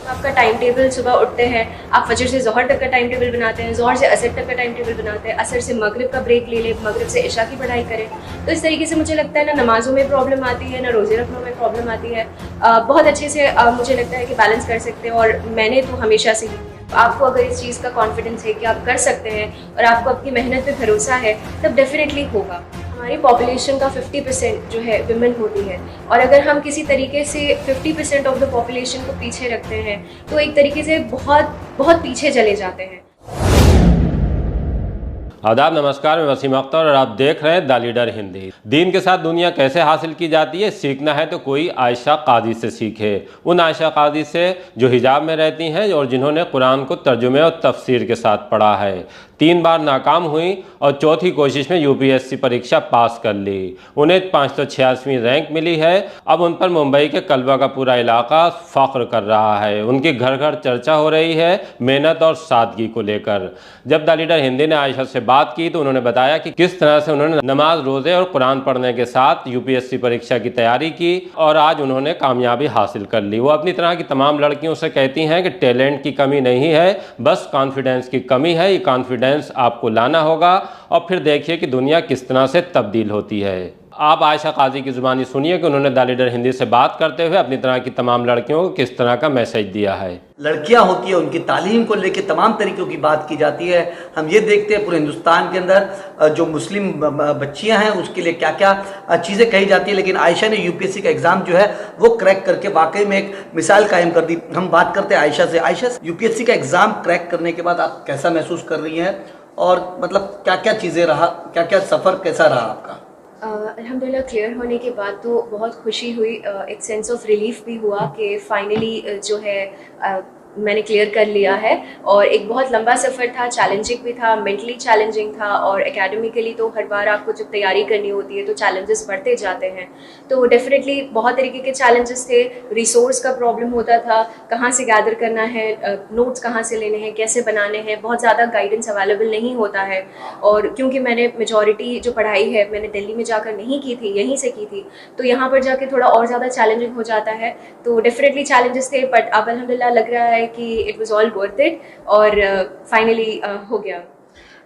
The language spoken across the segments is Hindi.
आपका टाइम टेबल सुबह उठते हैं, आप फजर से ज़ोहर तक का टाइम टेबल बनाते हैं, ज़ोहर से असर तक का टाइम टेबल बनाते हैं, असर से मगरिब का ब्रेक ले लें, मगरिब से इशा की पढ़ाई करें। तो इस तरीके से मुझे लगता है ना नमाज़ों में प्रॉब्लम आती है, ना रोज़े रखने में प्रॉब्लम आती है। बहुत अच्छे से मुझे लगता है कि बैलेंस कर सकते हैं, और मैंने तो हमेशा से ही आपको अगर इस चीज़ का कॉन्फिडेंस है कि आप कर सकते हैं और आपको अपनी मेहनत पे भरोसा है, तब डेफिनेटली होगा। हमारी पॉपुलेशन का 50% जो है विमेन होती है, और अगर हम किसी तरीके से 50% ऑफ द पॉपुलेशन को पीछे रखते हैं तो एक तरीके से बहुत बहुत पीछे चले जाते हैं। आदाब, नमस्कार, मैं वसीम अख्तर और आप देख रहे हैं द लीडर हिंदी। दीन के साथ दुनिया कैसे हासिल की जाती है, सीखना है तो कोई आयशा कादी से सीखे। उन आयशा कादी से जो हिजाब में रहती हैं और जिन्होंने कुरान को तर्जुमे और तफसीर के साथ पढ़ा है। 3 बार नाकाम हुई और चौथी कोशिश में यूपीएससी परीक्षा पास कर ली। उन्हें 586वीं रैंक मिली है। अब उन पर मुंबई के कल्बा का पूरा इलाका फख्र कर रहा है। उनकी घर घर चर्चा हो रही है मेहनत और सादगी को लेकर। जब द लीडर हिंदी ने आयशा से बात की तो उन्होंने बताया कि किस तरह से उन्होंने नमाज, रोजे और कुरान पढ़ने के साथ यूपीएससी परीक्षा की तैयारी की और आज उन्होंने कामयाबी हासिल कर ली। वो अपनी तरह की तमाम लड़कियों से कहती हैं कि टैलेंट की कमी नहीं है, बस कॉन्फिडेंस की कमी है। ये कॉन्फिडेंस आपको लाना होगा और फिर देखिए कि दुनिया किस तरह से तब्दील होती है। आप आयशा काजी की ज़ुबानी सुनिए कि उन्होंने द लीडर हिंदी से बात करते हुए अपनी तरह की तमाम लड़कियों को किस तरह का मैसेज दिया है। लड़कियां होती है, उनकी तालीम को लेकर तमाम तरीक़ों की बात की जाती है। हम ये देखते हैं पूरे हिंदुस्तान के अंदर जो मुस्लिम बच्चियां हैं उसके लिए क्या क्या चीज़ें कही जाती है, लेकिन आयशा ने यूपीएससी का एग्ज़ाम जो है वो क्रैक करके वाकई में एक मिसाल कायम कर दी। हम बात करते हैं आयशा से। आयशा, यूपीएससी का एग्ज़ाम क्रैक करने के बाद आप कैसा महसूस कर रही हैं, और मतलब क्या क्या चीज़ें रहा, क्या क्या सफ़र कैसा रहा आपका? अल्हम्दुलिल्लाह क्लियर होने के बाद तो बहुत खुशी हुई, एक सेंस ऑफ रिलीफ भी हुआ कि फाइनली जो है मैंने क्लियर कर लिया है। और एक बहुत लंबा सफ़र था, चैलेंजिंग भी था, मेंटली चैलेंजिंग था, और एकेडमिकली तो हर बार आपको जब तैयारी करनी होती है तो चैलेंजेस बढ़ते जाते हैं। तो डेफिनेटली बहुत तरीके के चैलेंजेस थे। रिसोर्स का प्रॉब्लम होता था, कहाँ से गैदर करना है, नोट्स कहाँ से लेने हैं, कैसे बनाने हैं, बहुत ज़्यादा गाइडेंस अवेलेबल नहीं होता है। और क्योंकि मैंने मेजॉरिटी जो पढ़ाई है मैंने दिल्ली में जाकर नहीं की थी, यहीं से की थी, तो यहाँ पर जाके थोड़ा और ज़्यादा चैलेंजिंग हो जाता है। तो डेफिनेटली चैलेंजेस थे, बट अब अल्हम्दुलिल्लाह लग रहा है कि it was all worth it, और फाइनली हो गया।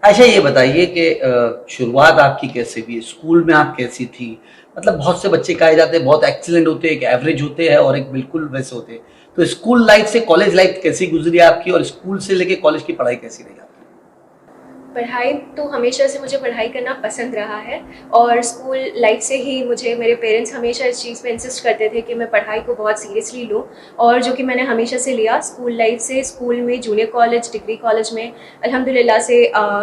अच्छा, ये बताइए कि शुरुआत आपकी कैसे हुई, स्कूल में आप कैसी थी? मतलब बहुत से बच्चे कहे जाते हैं बहुत एक्सीलेंट होते हैं, एक एवरेज होते हैं और एक बिल्कुल वैसे होते हैं। तो स्कूल लाइफ से कॉलेज लाइफ कैसी गुजरी आपकी, और स्कूल से लेके कॉलेज की पढ़ाई कैसी रही आपकी? पढ़ाई तो हमेशा से मुझे पढ़ाई करना पसंद रहा है, और स्कूल लाइफ से ही मुझे मेरे पेरेंट्स हमेशा इस चीज़ पे इंसिस्ट करते थे कि मैं पढ़ाई को बहुत सीरियसली लूँ, और जो कि मैंने हमेशा से लिया। स्कूल लाइफ से स्कूल में, जूनियर कॉलेज, डिग्री कॉलेज में अल्हम्दुलिल्लाह से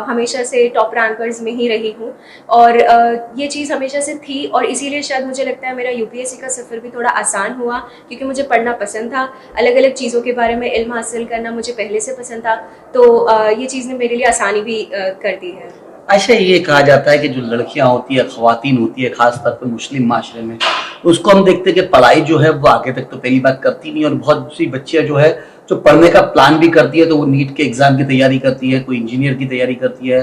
हमेशा से टॉप रैंकर्स में ही रही हूँ, और ये चीज़ हमेशा से थी, और इसीलिए शायद मुझे लगता है मेरा यूपीएससी का सफ़र भी थोड़ा आसान हुआ, क्योंकि मुझे पढ़ना पसंद था, अलग अलग चीज़ों के बारे में इल्म हासिल करना मुझे पहले से पसंद था। तो ये चीज़ ने मेरे लिए आसानी भी कर दी है। अच्छा, ये कहा जाता है कि जो लड़कियां होती है, ख्वातीन होती है, खास तौर पर मुस्लिम माशरे में, उसको हम देखते हैं कि पढ़ाई जो है वो आगे तक तो पहली बात करती नहीं, और बहुत सी बच्चियां जो है जो पढ़ने का प्लान भी करती है तो वो नीट के एग्जाम की तैयारी करती है, कोई इंजीनियर की तैयारी करती है,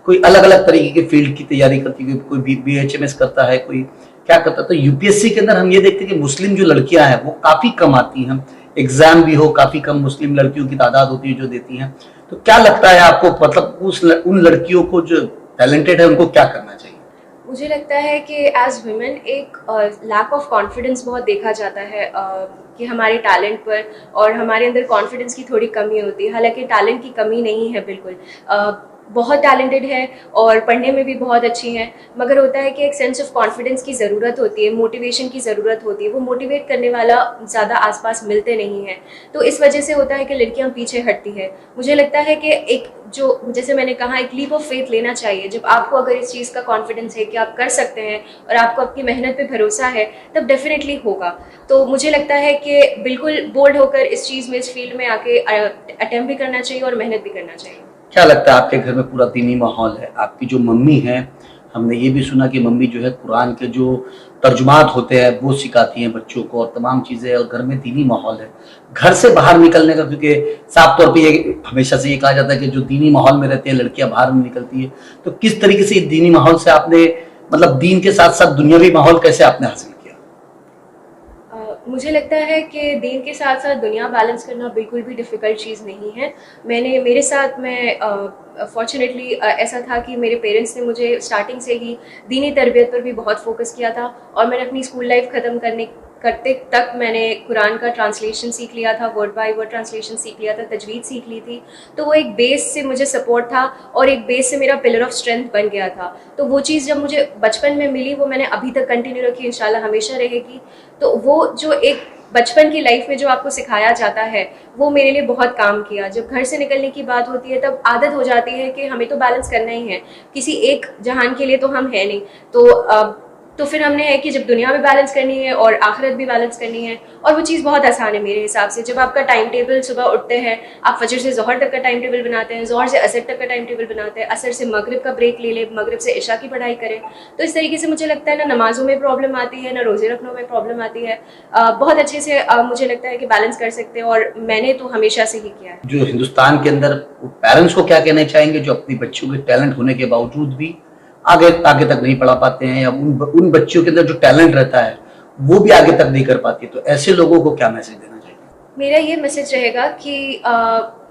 कोई अलग अलग तरीके के फील्ड की तैयारी करती है, कोई BHMS करता है, कोई क्या करता है। तो यूपीएससी के अंदर हम ये देखते हैं कि मुस्लिम जो लड़कियां हैं वो काफी कम आती हैं, एग्जाम भी हो काफी कम मुस्लिम लड़कियों की तादाद होती है जो देती हैं। तो क्या लगता है आपको, मतलब उन लड़कियों को जो टैलेंटेड है उनको क्या करना चाहिए? मुझे लगता है कि एज वुमेन एक लैक ऑफ कॉन्फिडेंस बहुत देखा जाता है, कि हमारे टैलेंट पर, और हमारे अंदर कॉन्फिडेंस की थोड़ी कमी होती है। हालांकि टैलेंट की कमी नहीं है बिल्कुल, बहुत टैलेंटेड है और पढ़ने में भी बहुत अच्छी हैं, मगर होता है कि एक सेंस ऑफ कॉन्फिडेंस की ज़रूरत होती है, मोटिवेशन की ज़रूरत होती है। वो मोटिवेट करने वाला ज़्यादा आसपास मिलते नहीं हैं, तो इस वजह से होता है कि लड़कियां पीछे हटती है। मुझे लगता है कि एक जो, जैसे मैंने कहा, एक लीप ऑफ फेथ लेना चाहिए। जब आपको अगर इस चीज़ का कॉन्फिडेंस है कि आप कर सकते हैं और आपको अपनी मेहनत पे भरोसा है, तब डेफिनेटली होगा। तो मुझे लगता है कि बिल्कुल बोल्ड होकर इस चीज़ में, इस फील्ड में आके अटेम्प्ट भी करना चाहिए और मेहनत भी करना चाहिए। क्या लगता है, आपके घर में पूरा दीनी माहौल है? आपकी जो मम्मी है, हमने ये भी सुना कि मम्मी जो है कुरान के जो तर्जुमात होते हैं वो सिखाती हैं बच्चों को, और तमाम चीज़ें, और घर में दीनी माहौल है। घर से बाहर निकलने का, क्योंकि साफ तौर पे ये हमेशा से ये कहा जाता है कि जो दीनी माहौल में रहते हैं लड़कियां बाहर नहीं निकलती है, तो किस तरीके से दीनी माहौल से आपने, मतलब दीन के साथ साथ दुनियावी माहौल कैसे आपने हासिल किया? मुझे लगता है कि दीन के साथ साथ दुनिया बैलेंस करना बिल्कुल भी डिफ़िकल्ट चीज़ नहीं है। मेरे साथ फॉर्चुनेटली ऐसा था कि मेरे पेरेंट्स ने मुझे स्टार्टिंग से ही दीनी तरबियत पर भी बहुत फोकस किया था और मैंने अपनी स्कूल लाइफ ख़त्म करते तक मैंने कुरान का ट्रांसलेशन सीख लिया था, वर्ड बाय वर्ड ट्रांसलेशन सीख लिया था, तजवीद सीख ली थी। तो वो एक बेस से मुझे सपोर्ट था और एक बेस से मेरा पिलर ऑफ स्ट्रेंथ बन गया था। तो वो चीज़ जब मुझे बचपन में मिली वो मैंने अभी तक कंटिन्यू रखी, इंशाल्लाह हमेशा रहेगी। तो वो जो एक बचपन की लाइफ में जो आपको सिखाया जाता है वो मेरे लिए बहुत काम किया। जब घर से निकलने की बात होती है तब आदत हो जाती है कि हमें तो बैलेंस करना ही है, किसी एक जहान के लिए तो हम है नहीं। तो फिर हमने है कि जब दुनिया में बैलेंस करनी है और आखिरत भी बैलेंस करनी है, और वो चीज़ बहुत आसान है मेरे हिसाब से। जब आपका टाइम टेबल सुबह उठते हैं, आप फजर से ज़ोहर तक का टाइम टेबल बनाते हैं, ज़ोहर से असर तक का टाइम टेबल बनाते हैं, असर से मगरिब का ब्रेक ले ले, मगरिब से इशा की पढ़ाई करें, तो इस तरीके से मुझे लगता है ना नमाज़ों में प्रॉब्लम आती है, ना रोज़े रखने में प्रॉब्लम आती है। बहुत अच्छे से मुझे लगता है कि बैलेंस कर सकते हैं और मैंने तो हमेशा से ही किया है। जो हिंदुस्तान के अंदर पेरेंट्स को क्या कहना चाहेंगे जो अपनी बच्चों के टैलेंट होने के बावजूद भी आगे तक नहीं पढ़ा पाते हैं, या उन बच्चों के अंदर जो टैलेंट रहता है वो भी आगे तक नहीं कर पाती, तो ऐसे लोगों को क्या मैसेज देना चाहिए? मेरा ये मैसेज रहेगा कि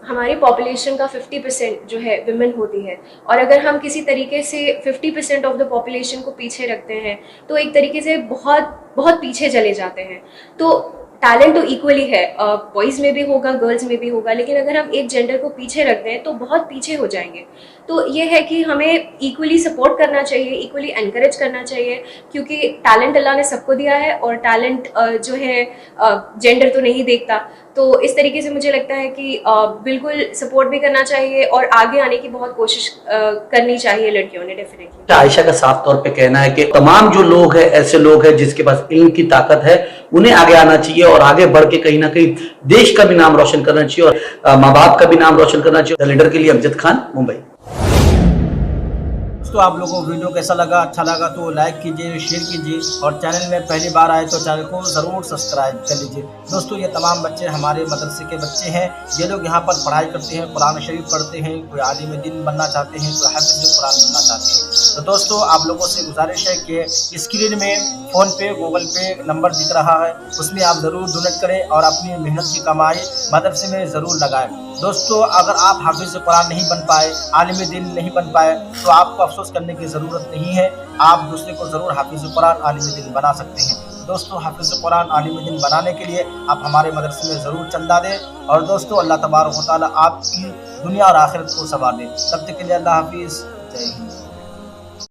हमारी पॉपुलेशन का 50% जो है विमेन होती है, और अगर हम किसी तरीके से 50% ऑफ द पॉपुलेशन को पीछे रखते हैं तो एक तरीके से बहुत बहुत पीछे चले जाते हैं। तो टैलेंट तो इक्वली है, बॉयज़ में भी होगा, गर्ल्स में भी होगा, लेकिन अगर हम एक जेंडर को पीछे रख दें तो बहुत पीछे हो जाएंगे। तो ये है कि हमें इक्वली सपोर्ट करना चाहिए, इक्वली एनकरेज करना चाहिए, क्योंकि टैलेंट अल्लाह ने सबको दिया है और टैलेंट जो है जेंडर तो नहीं देखता। तो इस तरीके से मुझे लगता है कि बिल्कुल सपोर्ट भी करना चाहिए और आगे आने की बहुत कोशिश करनी चाहिए लड़कियों ने डेफिनेटली। आयशा का साफ तौर पे कहना है कि तमाम जो लोग हैं ऐसे लोग हैं जिसके पास इल्म की ताकत है, उन्हें आगे आना चाहिए और आगे बढ़ के कहीं ना कहीं देश का भी नाम रोशन करना चाहिए और माँ बाप का भी नाम रोशन करना चाहिए। द लीडर के लिए अमजद खान, मुंबई। दोस्तों, आप लोगों को वीडियो कैसा लगा? अच्छा लगा तो लाइक कीजिए, शेयर कीजिए और चैनल में पहली बार आए तो चैनल को ज़रूर सब्सक्राइब कर लीजिए। दोस्तों, ये तमाम बच्चे हमारे मदरसे के बच्चे हैं। ये लोग यहाँ पर पढ़ाई करते हैं, कुरान शरीफ पढ़ते हैं, कोई आलिम दीन बनना चाहते हैं, कोई हाफिज़ कुरान बनना चाहते हैं। तो दोस्तों, आप लोगों से गुजारिश है कि स्क्रीन में फ़ोन पे, गूगल पे नंबर दिख रहा है, उसमें आप ज़रूर डोनेट करें और अपनी मेहनत की कमाई मदरसे में ज़रूर लगाएं। दोस्तों, अगर आप हाफिज़ कुरान नहीं बन पाए, आलिम दीन नहीं बन पाए, तो आपको अफसोस करने की ज़रूरत नहीं है। आप दूसरे को ज़रूर हाफिज़ कुरान, आलिम दीन बना सकते हैं। दोस्तों, हाफिज़ कुरान, आलिम दीन बनाने के लिए आप हमारे मदरसे में ज़रूर चंदा दें। और दोस्तों, अल्लाह तबारक व तआला आपकी दुनिया और आखिरत को संवार दे। तब तक के लिए अल्लाह हाफिज़, जय हिंद।